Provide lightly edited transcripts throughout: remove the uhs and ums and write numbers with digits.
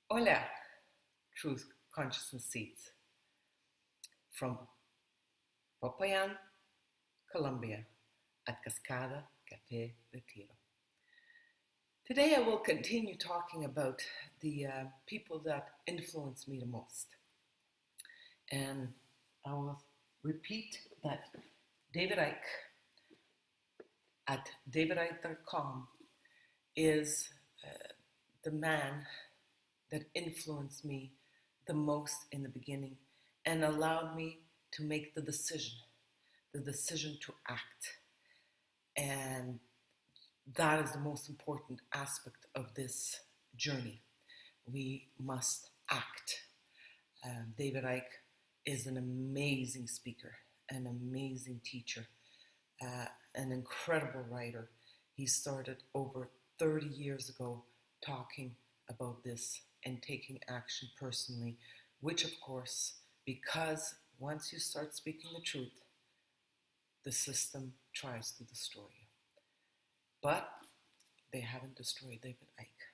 Hola, Truth Consciousness Seeds from Popayán Colombia at Cascada Café Retiro. Today I will continue talking about the people that influence me the most. And I will repeat that David Icke at davidicke.com is the man that influenced me the most in the beginning and allowed me to make the decision to act. And that is the most important aspect of this journey. We must act. David Icke is an amazing speaker, an amazing teacher, an incredible writer. He started over 30 years ago talking about this and taking action personally, which of course, because once you start speaking the truth, the system tries to destroy you. But they haven't destroyed David Icke.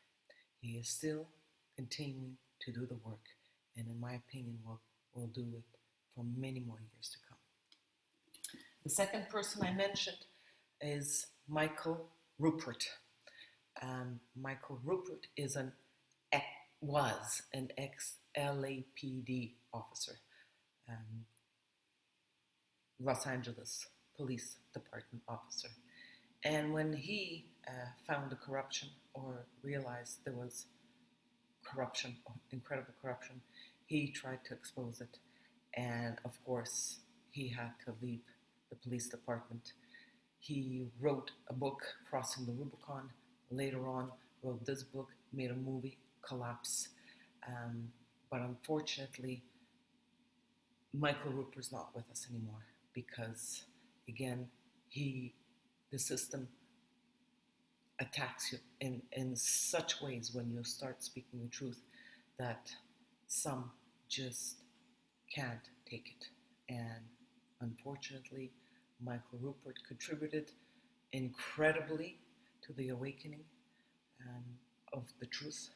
He is still continuing to do the work, and in my opinion, will do it for many more years to come. The second person I mentioned is Michael Ruppert. Michael Ruppert was an ex-LAPD officer, Los Angeles Police Department officer. And when he found the corruption or realized there was corruption, incredible corruption, he tried to expose it. And of course, he had to leave the police department. He wrote a book, Crossing the Rubicon. Later on, wrote this book, made a movie, Collapse. But unfortunately, Michael Ruppert's not with us anymore because, again, the system attacks you in such ways when you start speaking the truth that some just can't take it. And unfortunately, Michael Ruppert contributed incredibly to the awakening of the truth,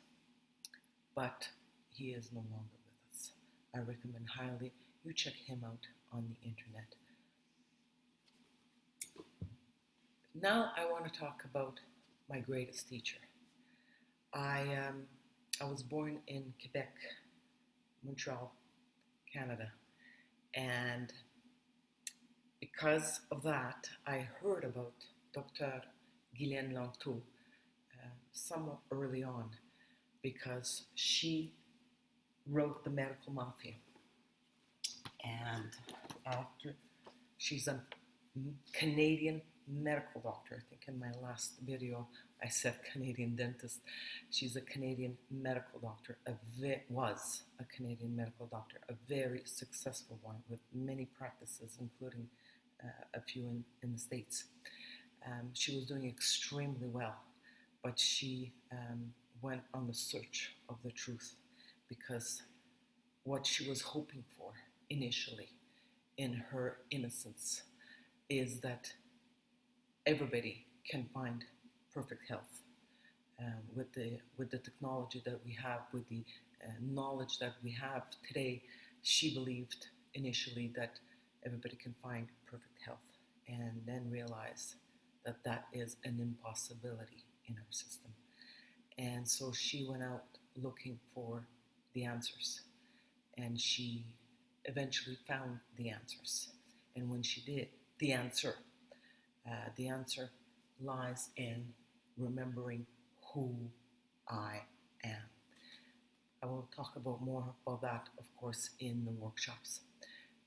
but he is no longer with us. I recommend highly you check him out on the internet. Now I want to talk about my greatest teacher. I was born in Quebec, Montreal, Canada, and because of that, I heard about Dr. Ghislaine Lanctôt somewhat early on because she wrote The Medical Mafia. And after, she's a Canadian medical doctor. I think in my last video I said Canadian dentist. She's a Canadian medical doctor, was a Canadian medical doctor, a very successful one with many practices, including a few in the States. She was doing extremely well, but she went on the search of the truth because what she was hoping for initially in her innocence is that everybody can find perfect health with the technology that we have, with the knowledge that we have today. She believed initially that everybody can find perfect health, and then realized that that is an impossibility in our system. And so she went out looking for the answers, and she eventually found the answers. And when she did, the answer lies in remembering who I am. I will talk more about that, of course, in the workshops.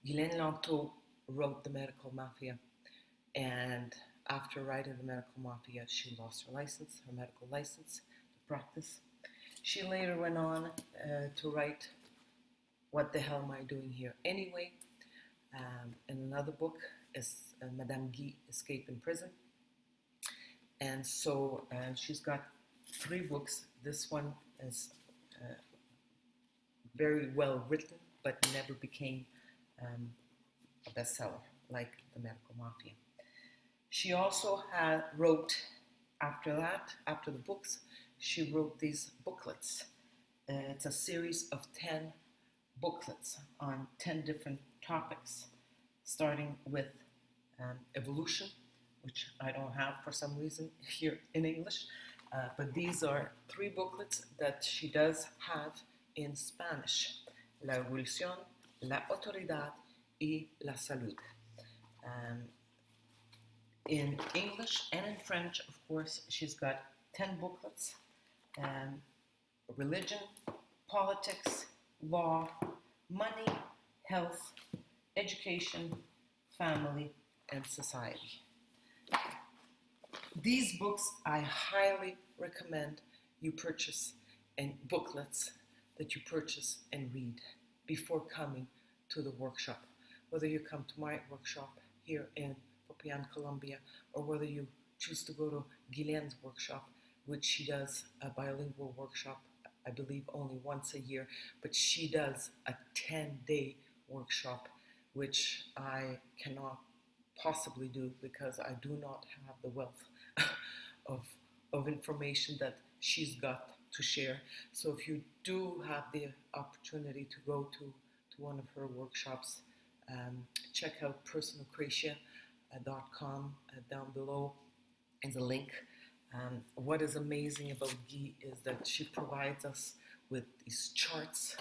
Ghislaine Lanctôt wrote The Medical Mafia, and after writing The Medical Mafia, she lost her medical license to practice. She later went on to write What the Hell Am I Doing Here Anyway? And another book is Madame Ghis, Escape in Prison. And so she's got 3 books. This one is very well written, but never became a bestseller like The Medical Mafia. She also wrote, after the books, she wrote these booklets It's a series of 10 booklets on 10 different topics, starting with evolution, which I don't have for some reason here in English, but these are 3 booklets that she does have in Spanish: La evolución, la autoridad y la salud. In English and in French, of course, she's got 10 booklets: religion, politics, law, money, health, education, family, and society. These books I highly recommend you purchase, and booklets that you purchase and read before coming to the workshop. Whether you come to my workshop here in Popayán Colombia, or whether you choose to go to Ghislaine's workshop, which she does a bilingual workshop, I believe only once a year, but she does a 10-day workshop, which I cannot possibly do because I do not have the wealth of information that she's got to share. So if you do have the opportunity to go to one of her workshops, check out Personocratia.com. Down below is a link. What is amazing about Ghis is that she provides us with these charts,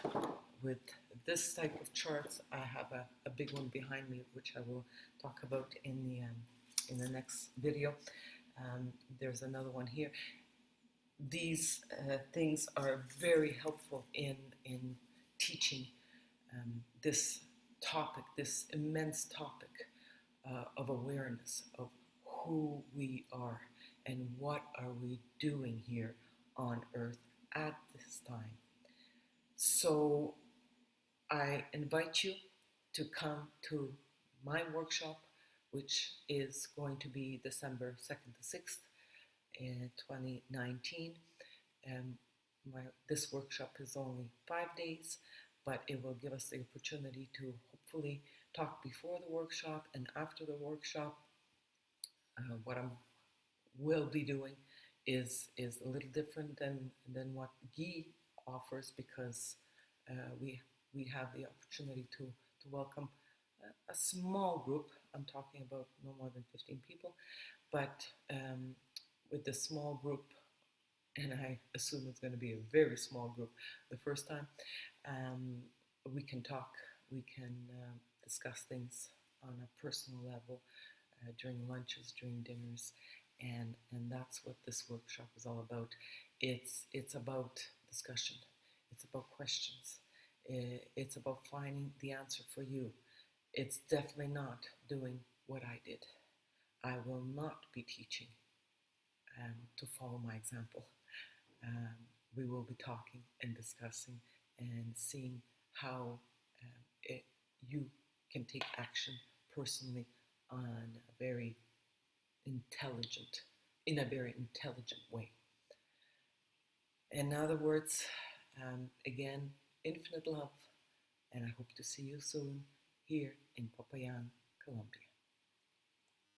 with this type of charts. I have a big one behind me, which I will talk about in the next video. There's another one here. These things are very helpful in teaching this topic, this immense topic of awareness of who we are and what are we doing here on earth at this time. So I invite you to come to my workshop, which is going to be December 2nd to 6th in 2019. This workshop is only 5 days, but it will give us the opportunity to hopefully talk before the workshop and after the workshop. What I will be doing is a little different than what Ghis offers, because we have the opportunity to welcome a small group. I'm talking about no more than 15 people, but with the small group, and I assume it's going to be a very small group the first time, we can talk, we can discuss things on a personal level during lunches, during dinners, and that's what this workshop is all about. It's about discussion, it's about questions, it's about finding the answer for you. It's definitely not doing what I did. I will not be teaching to follow my example. We will be talking and discussing and seeing how you can take action personally in a very intelligent way. In other words, again, infinite love, and I hope to see you soon here in Popayán, Colombia.